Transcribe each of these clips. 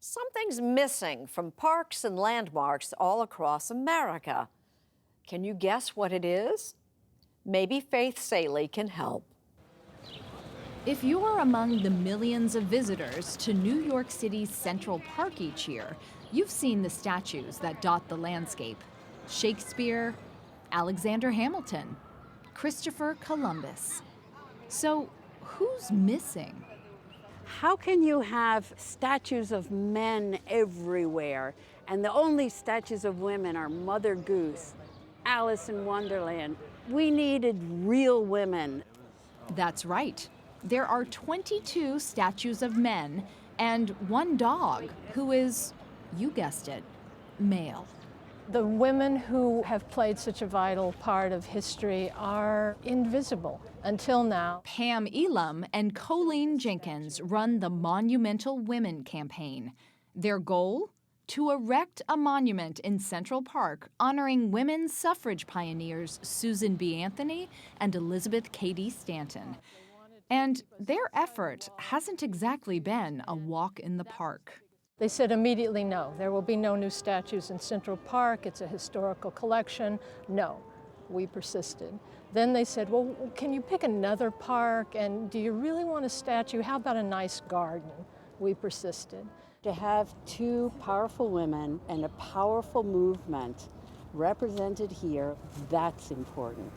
Something's missing from parks and landmarks all across America. Can you guess what it is? Maybe Faith Salie can help. If you're among the millions of visitors to New York City's Central Park each year, you've seen the statues that dot the landscape. Shakespeare, Alexander Hamilton, Christopher Columbus. So who's missing? How can you have statues of men everywhere, and the only statues of women are Mother Goose, Alice in Wonderland? We needed real women. That's right. There are 22 statues of men and one dog who is, you guessed it, male. The women who have played such a vital part of history are invisible until now. Pam Elam and Colleen Jenkins run the Monumental Women Campaign. Their goal? To erect a monument in Central Park honoring women's suffrage pioneers Susan B. Anthony and Elizabeth Cady Stanton. And their effort hasn't exactly been a walk in the park. They said immediately no. There will be no new statues in Central Park. It's a historical collection. No, we persisted. Then they said, well, can you pick another park? And do you really want a statue? How about a nice garden? We persisted. To have two powerful women and a powerful movement represented here, that's important.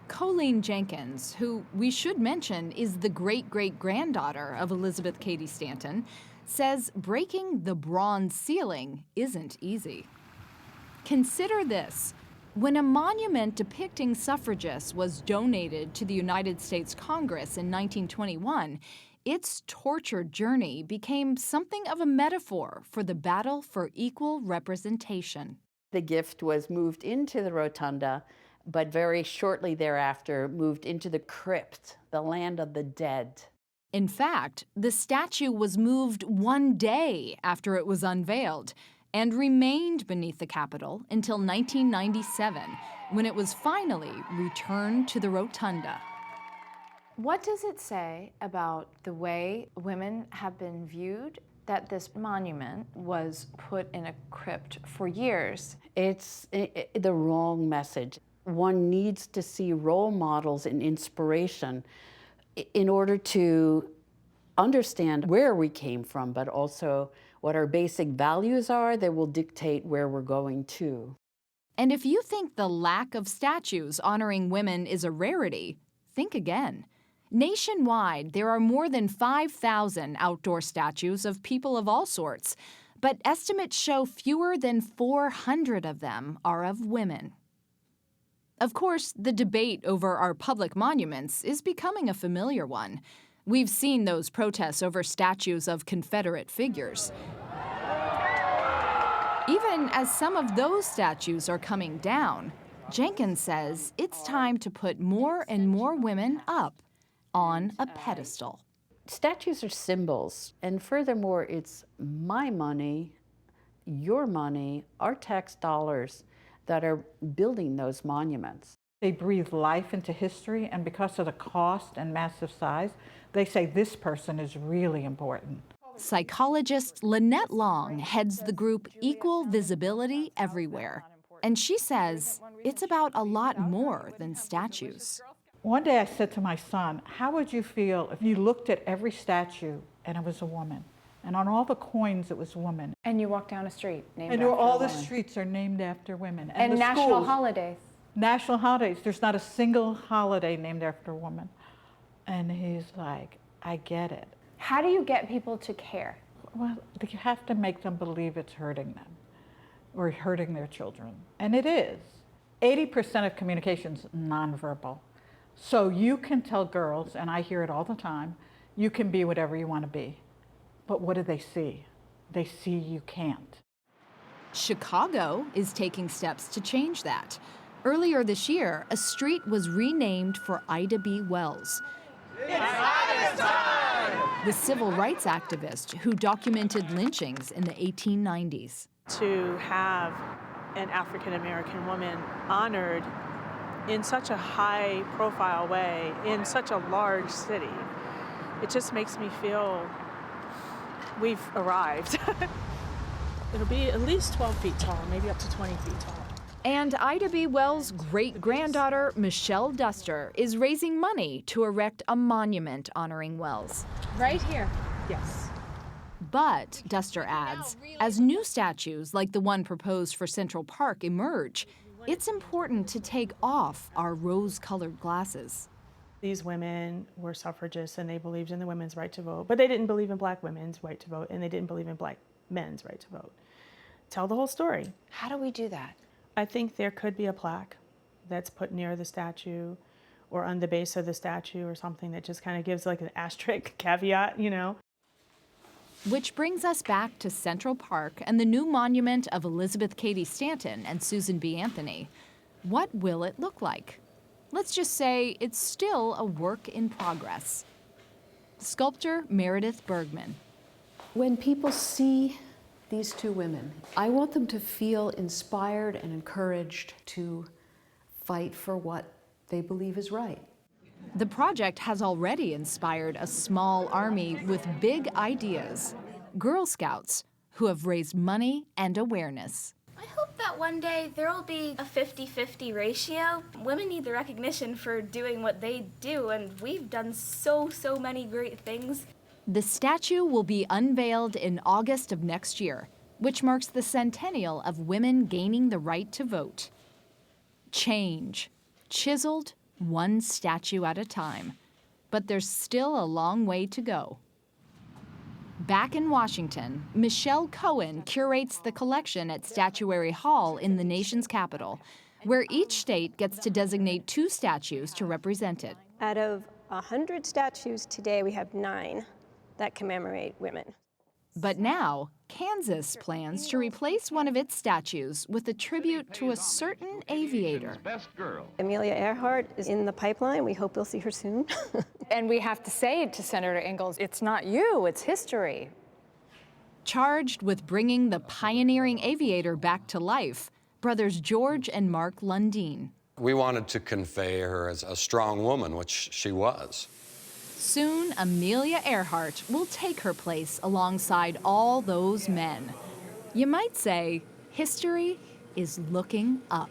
Colleen Jenkins, who we should mention is the great-great-granddaughter of Elizabeth Cady Stanton, says breaking the bronze ceiling isn't easy. Consider this. When a monument depicting suffragists was donated to the United States Congress in 1921, its tortured journey became something of a metaphor for the battle for equal representation. The gift was moved into the rotunda, but very shortly thereafter moved into the crypt, the land of the dead. In fact, the statue was moved one day after it was unveiled and remained beneath the Capitol until 1997, when it was finally returned to the rotunda. What does it say about the way women have been viewed that this monument was put in a crypt for years? It's the wrong message. One needs to see role models and inspiration in order to understand where we came from, but also what our basic values are that will dictate where we're going to. And if you think the lack of statues honoring women is a rarity, think again. Nationwide, there are more than 5,000 outdoor statues of people of all sorts, but estimates show fewer than 400 of them are of women. Of course, the debate over our public monuments is becoming a familiar one. We've seen those protests over statues of Confederate figures. Even as some of those statues are coming down, Jenkins says it's time to put more and more women up on a pedestal. Statues are symbols, and furthermore, it's my money, your money, our tax dollars that are building those monuments. They breathe life into history, and because of the cost and massive size, they say this person is really important. Psychologist Lynette Long heads the group Equal Visibility Everywhere, and she says it's about a lot more than statues. One day I said to my son, how would you feel if you looked at every statue and it was a woman? And on all the coins, it was women. And you walk down a street named And after all a the woman. streets are named after women. And the national schools, holidays. National holidays. There's not a single holiday named after a woman. And he's like, I get it. How do you get people to care? Well, you have to make them believe it's hurting them or hurting their children. And it is. 80% of communication's nonverbal. So you can tell girls, and I hear it all the time, you can be whatever you want to be. But what do they see? They see you can't. Chicago is taking steps to change that. Earlier this year, a street was renamed for Ida B. Wells, the civil rights activist who documented lynchings in the 1890s. To have an African-American woman honored in such a high-profile way in such a large city, it just makes me feel we've arrived. It'll be at least 12 feet tall, maybe up to 20 feet tall. And Ida B. Wells' great-granddaughter, Michelle Duster, is raising money to erect a monument honoring Wells. Right here. Yes. But, Duster adds, as new statues like the one proposed for Central Park emerge, it's important to take off our rose-colored glasses. These women were suffragists and they believed in the women's right to vote, but they didn't believe in black women's right to vote and they didn't believe in black men's right to vote. Tell the whole story. How do we do that? I think there could be a plaque that's put near the statue or on the base of the statue or something that just kind of gives like an asterisk caveat, you know. Which brings us back to Central Park and the new monument of Elizabeth Cady Stanton and Susan B. Anthony. What will it look like? Let's just say it's still a work in progress. Sculptor Meredith Bergman. When people see these two women, I want them to feel inspired and encouraged to fight for what they believe is right. The project has already inspired a small army with big ideas. Girl Scouts, who have raised money and awareness. I hope that one day there will be a 50-50 ratio. Women need the recognition for doing what they do, and we've done so many great things. The statue will be unveiled in August of next year, which marks the centennial of women gaining the right to vote. Change, chiseled one statue at a time. But there's still a long way to go. Back in Washington, Michelle Cohen curates the collection at Statuary Hall in the nation's capital, where each state gets to designate 2 statues to represent it. Out of 100 statues today, we have 9 that commemorate women. But now, Kansas plans to replace one of its statues with a tribute to a certain aviator. Amelia Earhart is in the pipeline. We hope we'll see her soon. And we have to say to Senator Ingalls, it's not you, it's history. Charged with bringing the pioneering aviator back to life, brothers George and Mark Lundeen. We wanted to convey her as a strong woman, which she was. Soon, Amelia Earhart will take her place alongside all those men. You might say history is looking up.